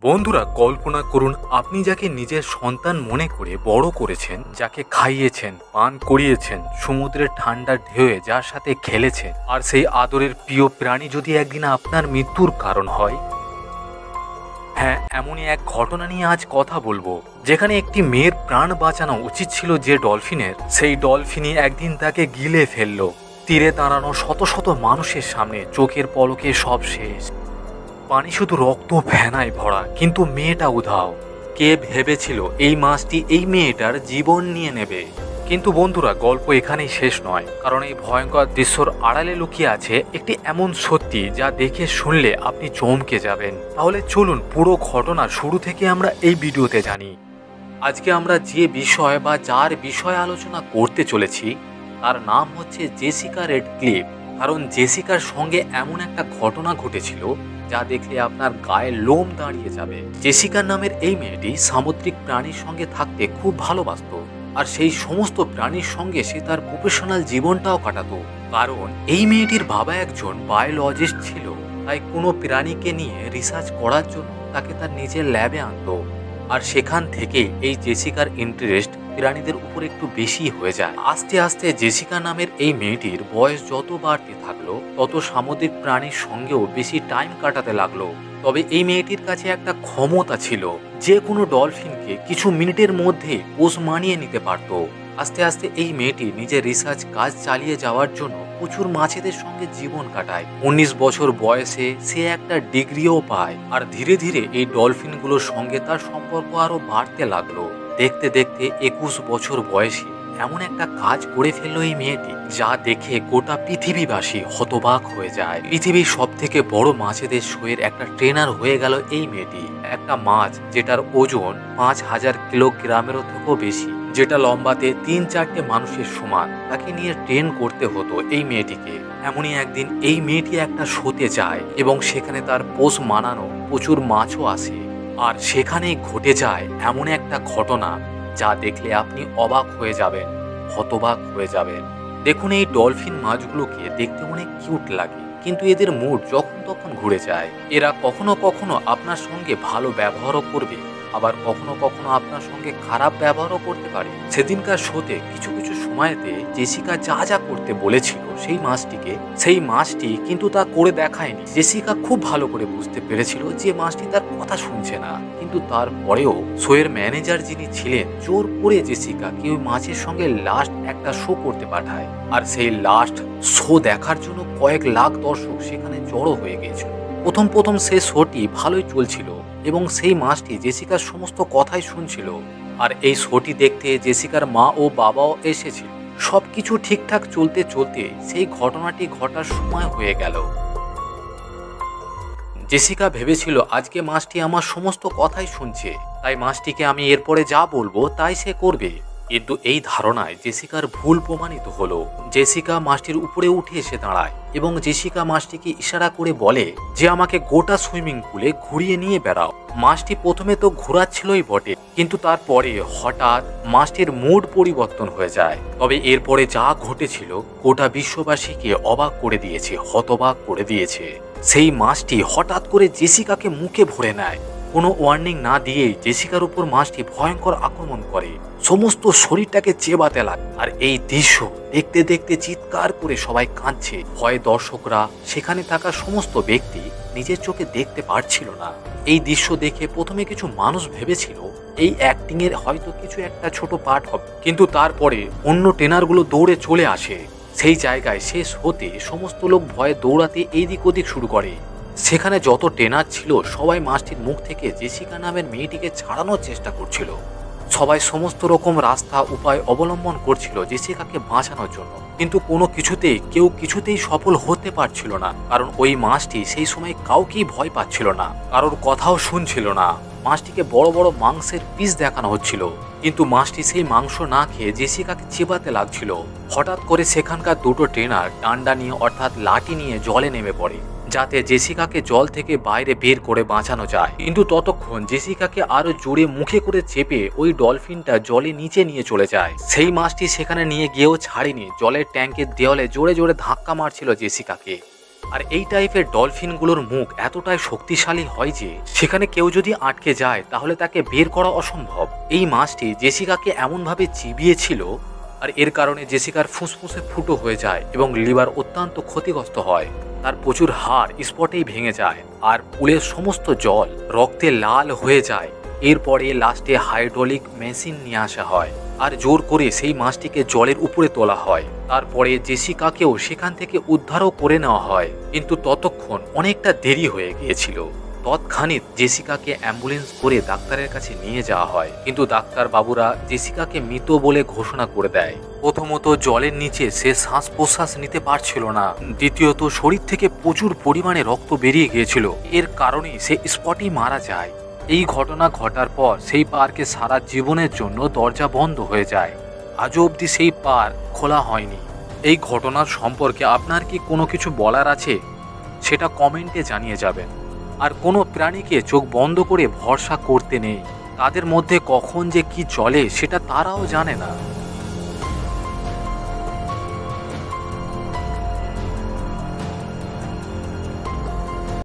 বন্ধুরা, কল্পনা করুন আপনি যাকে নিজের সন্তান মনে করে বড় করেছেন, যাকে খাইয়েছেন, পান করিয়েছেন, সমুদ্রের ঠান্ডা ঢেউয়ে যার সাথে খেলেছেন, আর সেই আদরের প্রিয় প্রাণী যদি একদিন আপনার মৃত্যুর কারণ হয়। হ্যাঁ, এমনই এক ঘটনা নিয়ে আজ কথা বলবো, যেখানে একটি মেয়ের প্রাণ বাঁচানো উচিত ছিল যে ডলফিনের, সেই ডলফিনই একদিন তাকে গিলে ফেললো। তীরে দাঁড়ানো শত শত মানুষের সামনে চোখের পলকে সব শেষ। পানি শুধু রক্ত ফেনায় ভরা, কিন্তু মেয়েটা উধাও। কে ভেবেছিল এই মাছটি এই মেয়েটার জীবন নিয়ে নেবে? কিন্তু বন্ধুরা, গল্প এখানেই শেষ নয়, কারণ এই ভয়ঙ্কর দৃশ্যর আড়ালে লুকিয়ে আছে একটি এমন সত্যি যা দেখে শুনলে আপনি চমকে যাবেন। তাহলে চলুন পুরো ঘটনা শুরু থেকে আমরা এই ভিডিওতে জানি। আজকে আমরা যে বিষয় বা যার বিষয়ে আলোচনা করতে চলেছি তার নাম হচ্ছে জেসিকা রেডক্লিফ। কারণ জেসিকার সঙ্গে এমন একটা ঘটনা ঘটেছিল যা দেখলে আপনার গায়ে লোম দাঁড়িয়ে যাবে। জেসিকা নামের এই মেয়েটি সামুদ্রিক প্রাণীর সঙ্গে থাকতে খুব ভালোবাসত, আর সেই সমস্ত প্রাণীর সঙ্গে সে তার প্রফেশনাল জীবনটাও কাটাতো। কারণ এই মেয়েটির বাবা একজন বায়োলজিস্ট ছিল, তাই কোনো প্রাণীকে নিয়ে রিসার্চ করার জন্য তাকে তার নিজের ল্যাবে আনতো। আর সেখান থেকে এই জেসিকার ইন্টারেস্ট প্রাণীদের উপর একটু বেশি হয়ে যায়। আস্তে আস্তে জেসিকা নামের এই মেয়েটির বয়স যত বাড়তে থাকলো, তত সামুদ্রিক প্রাণীর সঙ্গেও বেশি টাইম কাটাতে লাগলো। তবে এই মেয়েটির কাছে একটা ক্ষমতা ছিল, যে কোনো ডলফিনকে কিছু মিনিটের মধ্যে পোষ মানিয়ে নিতে পারত। আস্তে আস্তে এই মেয়েটি নিজের রিসার্চ কাজ চালিয়ে যাওয়ার জন্য প্রচুর মাছেদের সঙ্গে জীবন কাটায়। 19 বছর বয়সে সে একটা ডিগ্রিও পায়, আর ধীরে ধীরে এই ডলফিনগুলোর সঙ্গে তার সম্পর্ক আরো বাড়তে লাগলো। দেখতে দেখতে 21 বছর বয়সে এমন একটা কাজ করে ফেললো এই মেয়েটি, যা দেখে গোটা পৃথিবীবাসী হতবাক হয়ে যায়। পৃথিবীর সব থেকে বড় মাছেদের শোয়ের একটা ট্রেনার হয়ে গেল এই মেয়েটি। একটা মাছ যেটার ওজন 5000 কিলোগ্রামেরও থেকেও বেশি, যেটা লম্বাতে 3-4টে মানুষের সমান, তাকে নিয়ে ট্রেন করতে হতো এই মেয়েটিকে। এমনই একদিন এই মেয়েটি একটা শোতে যায় এবং সেখানে তার পোষ মানানো প্রচুর মাছও আসে। আর সেখানেই ঘটে যায় এমন একটা ঘটনা যা দেখলে আপনি অবাক হয়ে যাবেন, হতবাক হয়ে যাবেন। দেখুন, এই ডলফিন মাছগুলোকে দেখতে অনেক কিউট লাগে, কিন্তু এদের মুড যখন তখন ঘুরে যায়। এরা কখনো কখনো আপনার সঙ্গে ভালো ব্যবহারও করবে, আবার কখনো কখনো আপনার সঙ্গে খারাপ ব্যবহারও করতে পারে। সেদিনকার শোতে কিছু কিছু সময়তে জেসিকা যা যা করতে বলেছিল সেই মাছটি কিন্তু তা করে দেখায়নি। জেসিকা খুব ভালো করে বুঝতে পেরেছিল যে মাছটি তার কথা শুনছে না, কিন্তু তারপরেও শোয়ের ম্যানেজার যিনি ছিলেন জোর করে জেসিকাকে ওই মাছের সঙ্গে লাস্ট একটা শো করতে পাঠায়। আর সেই লাস্ট শো দেখার জন্য কয়েক লাখ দর্শক সেখানে জড়ো হয়ে গিয়েছিল। প্রথম সেই শোটি ভালোই চলছিল এবং সেই মাছটি জেসিকার সমস্ত কথাই শুনছিল। আর এই শোটি দেখতে জেসিকার মা ও বাবাও এসেছিল। সবকিছু ঠিকঠাক চলতে চলতে সেই ঘটনাটি ঘটার সময় হয়ে গেল। জেসিকা ভেবেছিল আজকে মাছটি আমার সমস্ত কথাই শুনছে, তাই মাছটিকে আমি এরপরে যা বলবো তাই সে করবে। কিন্তু এই ধারণায় জেসিকার ভুল প্রমাণিত হলো। জেসিকা মাছটির উপরে উঠে এসে দাঁড়ায় এবং জেসিকা মাছটিকে ইশারা করে বলে যে আমাকে গোটা সুইমিং পুলে ঘুরিয়ে নিয়ে বেড়াও। মাছটি প্রথমে তো ঘোরাচ্ছিলই বটে, কিন্তু তারপরে হঠাৎ মাছটির মুড পরিবর্তন হয়ে যায়। তবে এরপরে যা ঘটেছিল গোটা বিশ্ববাসীকে অবাক করে দিয়েছে, হতবাক করে দিয়েছে। সেই মাছটি হঠাৎ করে জেসিকাকে মুখে ভরে নেয়। কোনো ওয়ার্নিং না দিয়েই জেসিকার উপর মাছটি ভয়ঙ্কর আক্রমণ করে, সমস্ত শরীরটাকে চেবাতে লাগে। আর এই দৃশ্য দেখতে দেখতে চিৎকার করে সবাই কাঁদছে। ভয়ে দর্শকরা, সেখানে থাকা সমস্ত ব্যক্তি নিজের চোখে দেখতে পারছিল না। এই দৃশ্য দেখে প্রথমে কিছু মানুষ ভেবেছিল এই অ্যাক্টিং এর হয়তো কিছু একটা ছোট পার্ট হবে, কিন্তু তারপরে অন্য ট্রেনারগুলো দৌড়ে চলে আসে। সেই জায়গায় শেষ হতে সমস্ত লোক ভয়ে দৌড়াতে এইদিক ওদিক শুরু করে। সেখানে যত ট্রেনার ছিল সবাই মাছটির মুখ থেকে জেসিকা নামের মেয়েটিকে ছাড়ানোর চেষ্টা করছিল। সবাই সমস্ত রকম রাস্তা উপায় অবলম্বন করছিল জেসিকাকে বাঁচানোর জন্য, কিন্তু কোনো কিছুতেই সফল হতে পারছিল না। কারণ ওই মাছটি সেই সময় কাউকেই ভয় পাচ্ছিল না, কারোর কথাও শুনছিল না। মাছটিকে বড় বড় মাংসের পিস দেখানো হচ্ছিল, কিন্তু মাছটি সেই মাংস না খেয়ে জেসিকাকে চেবাতে লাগছিল। হঠাৎ করে সেখানকার দুটো ট্রেনার ডান্ডা নিয়ে অর্থাৎ লাঠি নিয়ে জলে নেমে পড়ে, যাতে জেসিকাকে জল থেকে বাইরে বের করে বাঁচানো যায়। কিন্তু ততক্ষণ জেসিকাকে আরো জোরে মুখে করে চেপে ওই ডলফিনটা জলে নিচে নিয়ে চলে যায়। সেই মাছটি সেখানে নিয়ে গিয়েও ছাড়েনি, জলের ট্যাঙ্কের দেওয়ালে জোরে জোরে ধাক্কা মারছিল জেসিকাকে। আর এই টাইপের ডলফিনগুলোর মুখ এতটাই শক্তিশালী হয় যে সেখানে কেউ যদি আটকে যায় তাহলে তাকে বের করা অসম্ভব। এই মাছটি জেসিকাকে এমনভাবে চিবিয়েছিল আর এর কারণে জেসিকার ফুসফুসে ফুটো হয়ে যায় এবং লিভার অত্যন্ত ক্ষতিগ্রস্ত হয়। তার প্রচুর হাড় স্পটেই ভেঙে যায় আর পুলের সমস্ত জল রক্তে লাল হয়ে যায়। এরপরে লাস্টে হাইড্রোলিক মেশিন নিয়ে আসা হয় আর জোর করে সেই মাছটিকে জলের উপরে তোলা হয়। তারপরে জেসিকাকেও সেখান থেকে উদ্ধারও করে নেওয়া হয়, কিন্তু ততক্ষণ অনেকটা দেরি হয়ে গিয়েছিল। তৎক্ষণিৎ জেসিকাকে অ্যাম্বুলেন্স করে ডাক্তারের কাছে নিয়ে যাওয়া হয়, কিন্তু ডাক্তার বাবুরা জেসিকাকে মৃত বলে ঘোষণা করে দেয়। প্রথমত জলের নিচে সে শ্বাস প্রশ্বাস নিতে পারছিল না, দ্বিতীয়ত শরীর থেকে প্রচুর পরিমাণে রক্ত বেরিয়ে গিয়েছিল, এর কারণে সে স্পটেই মারা যায়। এই ঘটনা ঘটার পর সেই পার্কে সারা জীবনের জন্য দরজা বন্ধ হয়ে যায়। আজও অবধি সেই পার্ক খোলা হয়নি। এই ঘটনার সম্পর্কে আপনার কি কোনো কিছু বলার আছে সেটা কমেন্টে জানিয়ে যাবেন। আর কোনো প্রাণীকে চোখ বন্ধ করে ভরসা করতে নেই, তাদের মধ্যে কখন যে কি চলে সেটা তারাও জানে না।